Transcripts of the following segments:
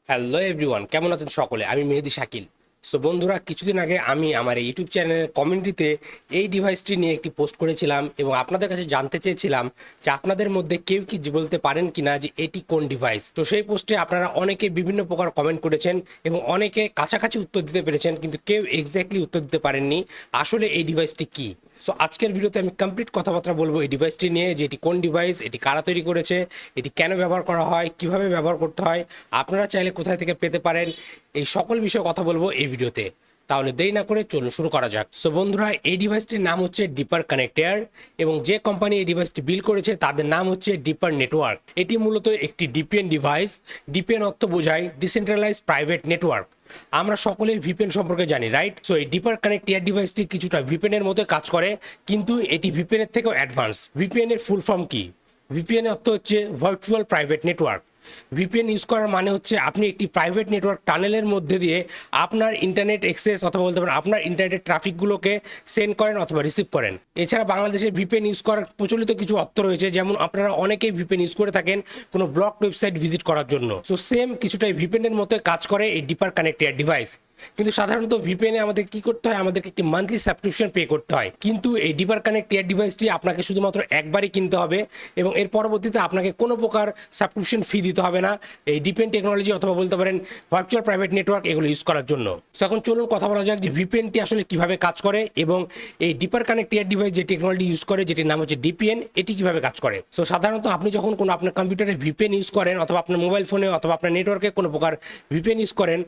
Hello everyone, কেমন আছেন সকলে? আমি মেহেদি শাকিল। সো বন্ধুরা, কিছুদিন আগে আমি আমার এই ইউটিউব চ্যানেলের কমিউনিটিতে এই ডিভাইসটি নিয়ে একটি পোস্ট করেছিলাম এবং আপনাদের কাছে জানতে চেয়েছিলাম যে আপনাদের মধ্যে কেউ কি বলতে পারেন কিনা যে এটি কোন ডিভাইস। তো সেই পোস্টে আপনারা অনেকে বিভিন্ন প্রকার কমেন্ট করেছেন এবং অনেকে কাছাকাছি উত্তর দিতে পেরেছেন, কিন্তু কেউ এক্স্যাক্টলি উত্তর দিতে পারেননি আসলে এই ডিভাইসটি কি। সো আজকের ভিডিওতে আমি কমপ্লিট কথাবার্তা বলবো এই ডিভাইসটি নিয়ে, যে এটি কোন ডিভাইস, এটি কারা তৈরি করেছে, এটি কেন ব্যবহার করা হয়, কিভাবে ব্যবহার করতে হয়, আপনারা চাইলে কোথায় থেকে পেতে পারেন, এই সকল বিষয়ে কথা বলবো এই ভিডিওতে। তাহলে দেরি না করে চলুন শুরু করা যাক। সো বন্ধুরা, এই ডিভাইসটির নাম হচ্ছে ডিপার কানেক্টর এবং যে কোম্পানি এই ডিভাইসটি বিল্ড করেছে তাদের নাম হচ্ছে ডিপার নেটওয়ার্ক। এটি মূলত একটি ডিপিএন ডিভাইস। ডিপিএন অর্থ বোঝায় ডিসেন্ট্রালাইজড প্রাইভেট নেটওয়ার্ক। আমরা সকলেই ভিপিএন সম্পর্কে জানি, রাইট? সো এই ডিপার কানেক্ট এয়ার ডিভাইসটি কিছুটা ভিপিএন এর মতো কাজ করে, কিন্তু এটি ভিপিএন এর থেকেও অ্যাডভান্স। ভিপিএন এর ফুল ফর্ম কি? ভিপিএন এর অর্থ হচ্ছে virtual private network. VPN use করার মানে হচ্ছে আপনি একটি প্রাইভেট নেটওয়ার্ক টানেলের মধ্যে দিয়ে আপনার ইন্টারনেট অ্যাক্সেস অথবা বলতে পারেন আপনার ইন্টারনেট ট্রাফিকগুলোকে সেন্ড করেন অথবা রিসিভ করেন। এছাড়া বাংলাদেশে ভিপিএন ইউজ করার প্রচলিত কিছু অর্থ রয়েছে, যেমন আপনারা অনেকেই ভিপিএন ইউজ করে থাকেন কোনো ব্লক ওয়েবসাইট ভিজিট করার জন্য। সো সেম কিছুটাই ভিপিএন এর মতো কাজ করে এই ডিপার কানেক্ট এয়ার ডিভাইস। কিন্তু সাধারণত ভিপিএনে আমাদের কি করতে হয়? আমাদেরকে একটি মান্থলি সাবস্ক্রিপশন পে করতে হয়, কিন্তু এই ডিপার কানেক্ট এয়ার ডিভাইসটি আপনাকে শুধুমাত্র একবারই কিনতে হবে এবং এর পরবর্তীতে আপনাকে কোনো প্রকার সাবস্ক্রিপশন ফি দিতে হবে না এই ডিপিএন টেকনোলজি অথবা বলতে পারেন ভার্চুয়াল প্রাইভেট নেটওয়ার্ক এগুলো ইউজ করার জন্য। তো এখন চলুন কথা বলা যাক যে ভিপিএনটি আসলে কিভাবে কাজ করে এবং এই ডিপার কানেক্ট এয়ার ডিভাইস যে টেকনোলজি ইউজ করে, যেটির নাম হচ্ছে ডিপিএন, এটি কিভাবে কাজ করে। সো সাধারণত আপনি যখন কোনো আপনার কম্পিউটারে ভিপিএন ইউজ করেন অথবা আপনার মোবাইল ফোনে অথবা আপনার নেটওয়ার্কে কোনো প্রকার ভিপিএন ইউজ করেন,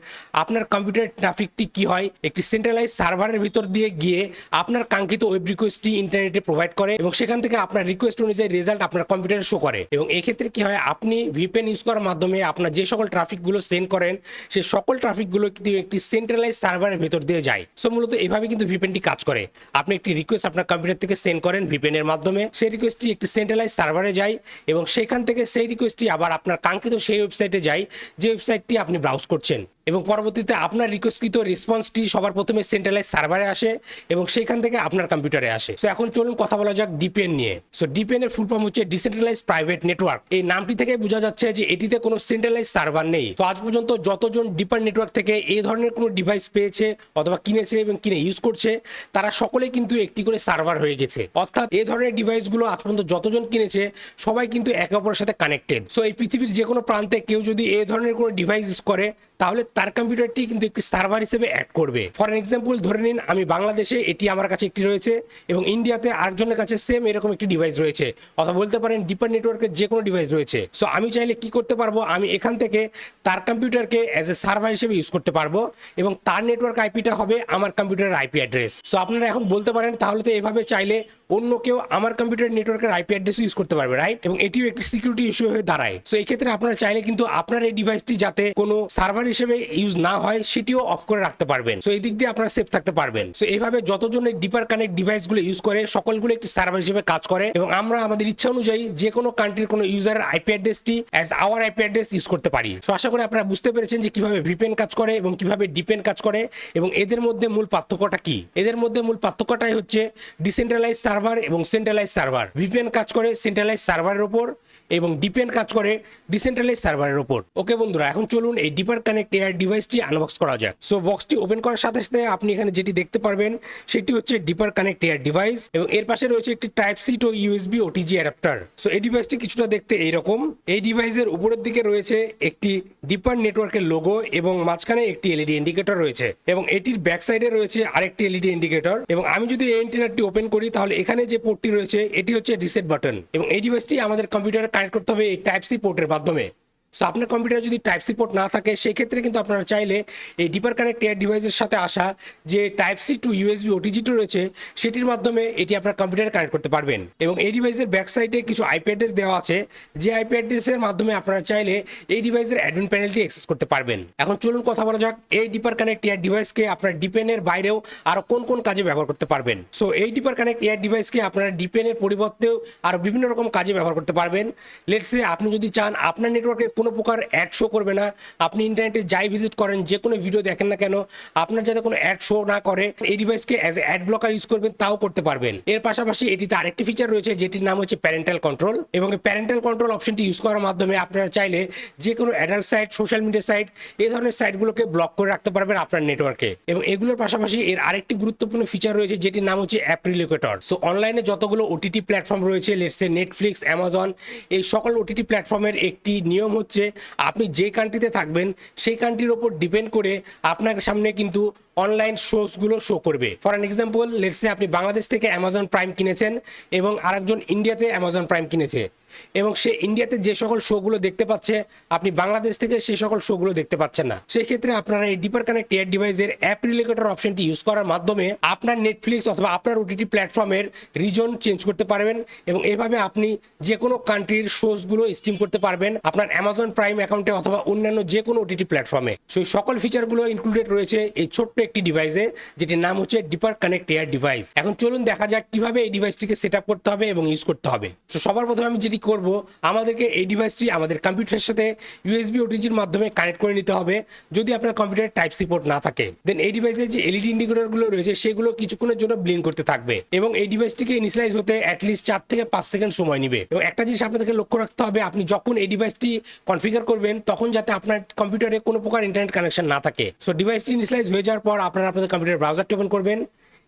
আপনার কম্পিউটারের ট্রাফিকটি কি হয়? একটি সেন্ট্রালাইজ সার্ভারের ভিতর দিয়ে গিয়ে আপনার কাঙ্ক্ষিত ওয়েব রিকোয়েস্টটি ইন্টারনেটে প্রোভাইড করে এবং সেখান থেকে আপনার রিকোয়েস্ট অনুযায়ী রেজাল্ট আপনার কম্পিউটারে শো করে। এবং এই ক্ষেত্রে কি হয়? আপনি ভিপিএন ইউজ করার মাধ্যমে আপনার যে সকল ট্রাফিকগুলো সেন্ড করেন সেই সকল ট্রাফিকগুলো কিন্তু একটি সেন্ট্রালাইজ সার্ভারের ভিতর দিয়ে যায়। সো মূলত এভাবে কিন্তু ভিপিএনটি কাজ করে। আপনি একটি রিকোয়েস্ট আপনার কম্পিউটার থেকে সেন্ড করেন ভিপিএন এর মাধ্যমে, সেই রিকোয়েস্টটি একটি সেন্ট্রালাইজ সার্ভারে যায় এবং সেখান থেকে সেই রিকোয়েস্টটি আবার আপনার কাঙ্ক্ষিত সেই ওয়েবসাইটে যায় যে ওয়েবসাইটটি আপনি ব্রাউজ করছেন, এবং পরবর্তীতে আপনার রিকোয়েস্টকৃত রেসপন্সটি সবার প্রথমে সেন্ট্রালাইজ সার্ভারে আসে এবং সেখান থেকে আপনার কম্পিউটারে আসে। সো এখন চলুন কথা বলা যাক ডিপিএন নিয়ে। সো ডিপিএন এর ফুল ফর্ম হচ্ছে ডিসেন্ট্রালাইজ প্রাইভেট নেটওয়ার্ক। এই নামটি থেকে বোঝা যাচ্ছে যে এটিতে কোনো সেন্ট্রালাইজ সার্ভার নেই। তো আজ পর্যন্ত যতজন ডিপার নেটওয়ার্ক থেকে এই ধরনের কোনো ডিভাইস পেয়েছে অথবা কিনেছে এবং কিনে ইউজ করছে, তারা সকলে কিন্তু একটি করে সার্ভার হয়ে গেছে। অর্থাৎ এই ধরনের ডিভাইসগুলো আজ পর্যন্ত যতজন কিনেছে সবাই কিন্তু একে অপরের সাথে কানেক্টেড। সো এই পৃথিবীর যে কোনো প্রান্তে কেউ যদি এই ধরনের কোনো ডিভাইস ইউজ করে, তাহলে তার কম্পিউটারটি কিন্তু একটি সার্ভার হিসেবে অ্যাড করবে। ফর এক্সাম্পল ধরে নিন আমি বাংলাদেশে, এটি আমার কাছে একটি রয়েছে এবং ইন্ডিয়াতে আরেকজনের কাছে সেম এরকম একটি ডিভাইস রয়েছে, অথবা বলতে পারেন ডিপার নেটওয়ার্কের যে কোনো ডিভাইস রয়েছে। সো আমি চাইলে কি করতে পারবো? আমি এখান থেকে তার কম্পিউটারকে অ্যাজ এ সার্ভার হিসেবে ইউজ করতে পারবো এবং তার নেটওয়ার্ক আইপিটা হবে আমার কম্পিউটারের আইপি অ্যাড্রেস। সো আপনারা এখন বলতে পারেন তাহলে তো এভাবে চাইলে অন্য কেউ আমার কম্পিউটার নেটওয়ার্কের আইপি অ্যাড্রেস ইউজ করতে পারবে, রাইট? এবং এটিও একটি সিকিউরিটি ইস্যু হয়ে দাঁড়ায়। সো এই ক্ষেত্রে আপনারা চাইলে কিন্তু আপনার এই ডিভাইসটি যাতে কোনো সার্ভার হিসেবে ইউজ না হয় সেটিও অফ করে রাখতে পারবেন। সো এই দিক দিয়ে আপনারা সেফ থাকতে পারবেন। সো এইভাবে যতজন এই ডিপার কানেক্ট ডিভাইসগুলো ইউজ করে সকলগুলো একটি সার্ভার হিসেবে কাজ করে এবং আমরা আমাদের ইচ্ছা অনুযায়ী যে কোনো কান্ট্রির কোনো ইউজারের আইপি অ্যাড্রেসটি as our IP address use করতে পারি। সো আশা করি আপনারা বুঝতে পেরেছেন যে কিভাবে ভিপিএন কাজ করে এবং কিভাবে ডিপিএন কাজ করে এবং এদের মধ্যে মূল পার্থক্যটা কি। এদের মধ্যে মূল পার্থক্যটাই হচ্ছে ডিসেন্ট্রালাইজ সার্ভার এবং সেন্ট্রালাইজ সার্ভার। ভিপিএন কাজ করে সেন্ট্রালাইজ সার্ভারের উপর এবং ডিপিএন কাজ করে ডিসেন্ট্রালাইজ সার্ভারের উপর। ওকে বন্ধুরা, এখন চলুন এই ডিপার কানেক্ট এয়ার ডিভাইসটি আনবক্স করা যাক। সো বক্সটি ওপেন করার সাথে সাথে আপনি এখানে যেটি দেখতে পারবেন সেটি হচ্ছে ডিপার কানেক্ট এয়ার ডিভাইস এবং এর পাশে রয়েছে একটি type C to USB OTG adapter. So এই ডিভাইসটি কিছুটা দেখতে এইরকম। এই ডিভাইসের উপরের দিকে রয়েছে একটি ডিপার নেটওয়ার্কের লোগো এবং মাঝখানে একটি এলইডি ইন্ডিকেটর রয়েছে এবং এটির ব্যাক সাইডে রয়েছে আরেকটি এলইডি ইন্ডিকেটর। এবং আমি যদি এই অ্যান্টেনাটি ওপেন করি তাহলে এখানে যে পোর্টটি রয়েছে এটি হচ্ছে রিসেট বাটন এবং এই ডিভাইসটি আমাদের কম্পিউটারে কানেক্ট করতে হবে এই টাইপ সি পোর্টের মাধ্যমে। সো আপনার কম্পিউটারে যদি টাইপ সি পোর্ট না থাকে সেক্ষেত্রে কিন্তু আপনারা চাইলে এই ডিপার কানেক্ট এয়ার ডিভাইসের সাথে আসা যে টাইপ সি টু ইউএসবি ওটিজিটি রয়েছে সেটির মাধ্যমে এটি আপনার কম্পিউটারে কানেক্ট করতে পারবেন। এবং এই ডিভাইসের ব্যাক সাইডে কিছু আইপি অ্যাড্রেস দেওয়া আছে, যে আইপি অ্যাড্রেসের মাধ্যমে আপনারা চাইলে এই ডিভাইসের অ্যাডমিন প্যানেলটি অ্যাক্সেস করতে পারবেন। এখন চলুন কথা বলা যাক এই ডিপার কানেক্ট এয়ার ডিভাইসকে আপনার ডিপিএন এর বাইরেও আরো কোন কোন কাজে ব্যবহার করতে পারবেন। সো এই ডিপার কানেক্ট এয়ার ডিভাইসকে আপনারা ডিপিএন এর পরিবর্তেও আরো বিভিন্ন রকম কাজে ব্যবহার করতে পারবেন। লেটস সে আপনি যদি চান আপনার নেটওয়ার্কে কোনো প্রকার অ্যাড শো করবে না। আপনি ইন্টারনেটে যাই ভিজিট করেন, যে কোনো ভিডিও দেখেন না কেন, আপনার যাতে কোনো অ্যাড শো না করে, এই ডিভাইসকে as a ad blocker use করবেন তাও করতে পারবেন। এর পাশাপাশি এটিতে আরেকটি ফিচার রয়েছে যেটির নাম হচ্ছে প্যারেন্টাল কন্ট্রোল, এবং এই প্যারেন্টাল কন্ট্রোল অপশনটি ইউজ করার মাধ্যমে আপনারা চাইলে যে কোনো adult site, social media site, এই ধরনের সাইটগুলোকে ব্লক করে রাখতে পারবেন আপনার নেটওয়ার্কে। এবং এগুলোর পাশাপাশি এর আরেকটি গুরুত্বপূর্ণ ফিচার রয়েছে যেটির নাম হচ্ছে অ্যাপ রিলোকেটর। সো অনলাইনে যতগুলো ওটিটি প্ল্যাটফর্ম রয়েছে, লেটস সে নেটফ্লিক্স, অ্যামাজন, এই সকল ওটিটি প্ল্যাটফর্মের একটি নিয়ম হচ্ছে আপনি যে কান্ট্রিতে থাকবেন সেই কান্ট্রির ওপর ডিপেন্ড করে আপনার সামনে কিন্তু অনলাইন শোগুলো শো করবে। For an example, let's say আপনি বাংলাদেশ থেকে অ্যামাজন প্রাইম কিনেছেন এবং আরেকজন ইন্ডিয়াতে অ্যামাজন প্রাইম কিনেছে, এবং সে ইন্ডিয়াতে যে সকল শোগুলো দেখতে পাচ্ছে আপনি বাংলাদেশ থেকে সেই সকল শোগুলো দেখতে পাচ্ছেন না। সেই ক্ষেত্রে আপনারা এই ডিপার কানেক্ট এয়ার ডিভাইসের অ্যাপ রিলোকেটর অপশনটি ইউজ করার মাধ্যমে আপনার নেটফ্লিক্স অথবা আপনার ওটিটি প্ল্যাটফর্মের রিজন চেঞ্জ করতে পারবেন, এবং এভাবে আপনি যে কোনো কান্ট্রির শোগুলো স্ট্রিম করতে পারবেন আপনার অ্যামাজন প্রাইম অ্যাকাউন্টে অথবা অন্যান্য যে কোনো ওটিটি প্ল্যাটফর্মে। সেই সকল ফিচারগুলো ইনক্লুডেড রয়েছে এই ছোট্ট একটি ডিভাইসে যেটির নাম হচ্ছে ডিপার কানেক্ট এয়ার ডিভাইস। এখন চলুন দেখা যাক কিভাবে এই ডিভাইসটিকে সেট আপ করতে হবে এবং ইউজ করতে হবে। তো সবার প্রথমে আমি যেটি করব, আমাদেরকে এই ডিভাইসটি আমাদের কম্পিউটারের সাথে ইউএসবি ওটিজির মাধ্যমে কানেক্ট করে নিতে হবে যদি আপনার কম্পিউটারে টাইপ সি পোর্ট না থাকে। দেন এই ডিভাইসের যে এলইডি ইন্ডিকেটরগুলো রয়েছে সেগুলো কিছুক্ষণের জন্য ব্লিঙ্ক করতে থাকবে, এবং এই ডিভাইসটিকে ইনিশিয়ালাইজ হতে অ্যাটলিস্ট 4 থেকে 5 সেকেন্ড সময় নেবে। এবং একটা জিনিস আপনাদেরকে লক্ষ্য রাখতে হবে, আপনি যখন এই ডিভাইসটি কনফিগার করবেন তখন যাতে আপনার কম্পিউটারে কোনো প্রকার ইন্টারনেট কানেকশন না থাকে। সো ডিভাইসটি ইনিশিয়ালাইজ হয়ে যাওয়ার পর আপনারা আপনাদের কম্পিউটার ব্রাউজারটি ওপেন করবেন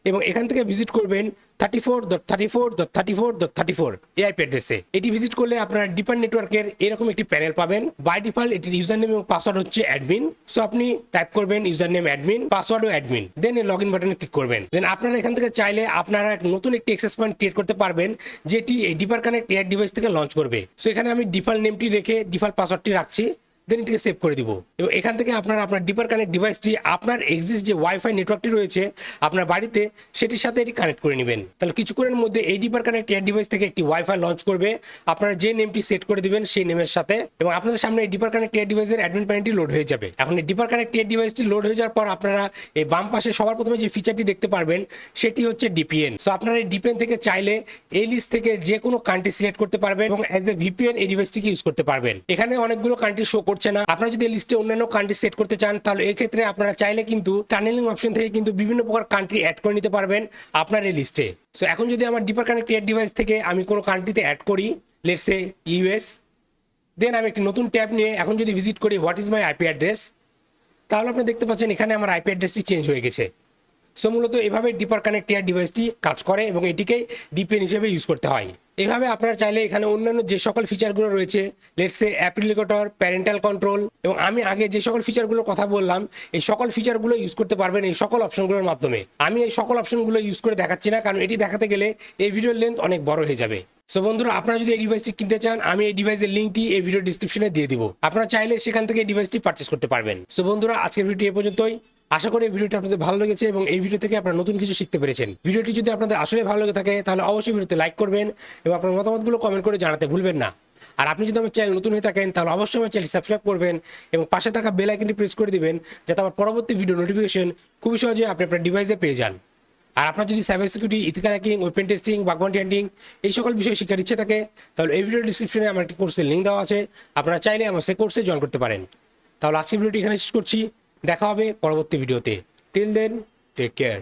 এবং এখান থেকে ভিজিট করবেন 34.34.34.34 এই আইপি অ্যাড্রেসে। এটি ভিজিট করলে আপনারা ডিপার নেটওয়ার্কের এরকম একটি প্যানেল পাবেন। বাই ডিফল্ট এটির ইউজার নেম এবং পাসওয়ার্ড হচ্ছে অ্যাডমিন। সো আপনি টাইপ করবেন ইউজার নেম অ্যাডমিন, পাসওয়ার্ডও অ্যাডমিন, দেন এই লগ ইন বাটনে ক্লিক করবেন। দেন আপনারা এখান থেকে চাইলে আপনারা নতুন একটি অ্যাক্সেস পয়েন্ট ক্রিয়েট করতে পারবেন যেটি এই ডিপার কানেক্ট এয়ার ডিভাইস থেকে লঞ্চ করবে। সো এখানে আমি ডিফল্ট নেমটি রেখে ডিফল্ট পাসওয়ার্ডটি রাখছি, দেন এটিকে সেভ করে দিব। এবং এখান থেকে আপনারা আপনার ডিপার কানেক্ট ডিভাইসটি আপনার এক্সিস্ট যে ওয়াইফাই নেটওয়ার্কটি রয়েছে আপনার বাড়িতে সেটির সাথে এটি কানেক্ট করে নেবেন। তাহলে কিছুক্ষণের মধ্যে এই ডিপার কানেক্ট এয়ার ডিভাইস থেকে একটি ওয়াইফাই লঞ্চ করবে আপনারা যে নেমটি সেট করে দিবেন সেই নেমের সাথে, এবং আপনাদের সামনে এই ডিপার কানেক্ট এয়ার ডিভাইসের অ্যাডমিন প্যানেলটি লোড হয়ে যাবে। এখন এই ডিপার কানেক্ট এয়ার ডিভাইসটি লোড হয়ে যাওয়ার পর আপনারা এই বাম পাশে সবার প্রথমে যে ফিচারটি দেখতে পারবেন সেটি হচ্ছে ডিপিএন। সো আপনারা এই ডিপিএন থেকে চাইলে এই লিস্ট থেকে যে কোনো কান্ট্রি সিলেক্ট করতে পারবেন এবং অ্যাজ এ ভিপিএন এই ডিভাইসটিকে ইউজ করতে পারবেন। এখানে অনেকগুলো কান্ট্রি শো করছে না, আপনারা যদি লিস্টে অন্যান্য কান্ট্রি সেট করতে চান তাহলে এই ক্ষেত্রে আপনারা চাইলে কিন্তু টানেলিং অপশন থেকে কিন্তু বিভিন্ন প্রকার কান্ট্রি অ্যাড করে নিতে পারবেন আপনার এই লিস্টে। সো এখন যদি আমার ডিপার কানেক্ট এয়ার ডিভাইস থেকে আমি কোনো কান্ট্রিতে অ্যাড করি, লেটস সে ইউএস, দেন আমি একটি নতুন ট্যাব নিয়ে এখন যদি ভিজিট করি what is my IP address, তাহলে আপনি দেখতে পাচ্ছেন এখানে আমার আইপি অ্যাড্রেসটি চেঞ্জ হয়ে গেছে। সো মূলত এভাবে ডিপার কানেক্ট এয়ার ডিভাইসটি কাজ করে এবং এটিকেই ডিপিএন হিসেবে ইউজ করতে হয়। এভাবে আপনারা চাইলে এখানে অন্যান্য যে সকল ফিচারগুলো রয়েছে, let's say app relocator, parental control, এবং আমি আগে যে সকল ফিচারগুলোর কথা বললাম এই সকল ফিচারগুলো ইউজ করতে পারবেন এই সকল অপশনগুলোর মাধ্যমে। আমি এই সকল অপশনগুলো ইউজ করে দেখাচ্ছি না, কারণ এটি দেখাতে গেলে এই ভিডিওর লেন্থ অনেক বড় হয়ে যাবে। সো বন্ধুরা, আপনারা যদি এই ডিভাইসটি কিনতে চান আমি এই ডিভাইসের লিঙ্কটি এই ভিডিও ডিসক্রিপশনে দিয়ে দিব, আপনারা চাইলে সেখান থেকে এই ডিভাইসটি পারচেস করতে পারবেন। সো বন্ধুরা, আজকের ভিডিও এ পর্যন্তই। আশা করি এই ভিডিওটি আপনাদের ভালো লেগেছে এবং এই ভিডিও থেকে আপনারা নতুন কিছু শিখতে পেরেছেন। ভিডিওটি যদি আপনাদের আসলে ভালো লেগে থাকে তাহলে অবশ্যই ভিডিওতে লাইক করবেন এবং আপনার মতামতগুলো কমেন্ট করে জানাতে ভুলবেন না। আর আপনি যদি আমার চ্যানেল নতুন হয়ে থাকেন তাহলে অবশ্যই আমার চ্যানেল সাবস্ক্রাইব করবেন এবং পাশে থাকা বেল আইকনটি প্রেস করে দিবেন যাতে আমার পরবর্তী ভিডিও নোটিফিকেশন খুবই সহজে আপনি আপনার ডিভাইসে পেয়ে যান। আর আপনার যদি cyber security, ethical hacking, open testing, bug bounty hunting এই সকল বিষয়ে শেখার ইচ্ছে থাকে তাহলে এই ভিডিও ডিসক্রিপশনে আমার একটি কোর্সের লিঙ্ক দেওয়া আছে, আপনারা চাইলে আমার সেই কোর্সে জয়েন করতে পারেন। তাহলে আজকের ভিডিওটি এখানে শেষ করছি, দেখা হবে পরবর্তী ভিডিওতে। Till then, take care.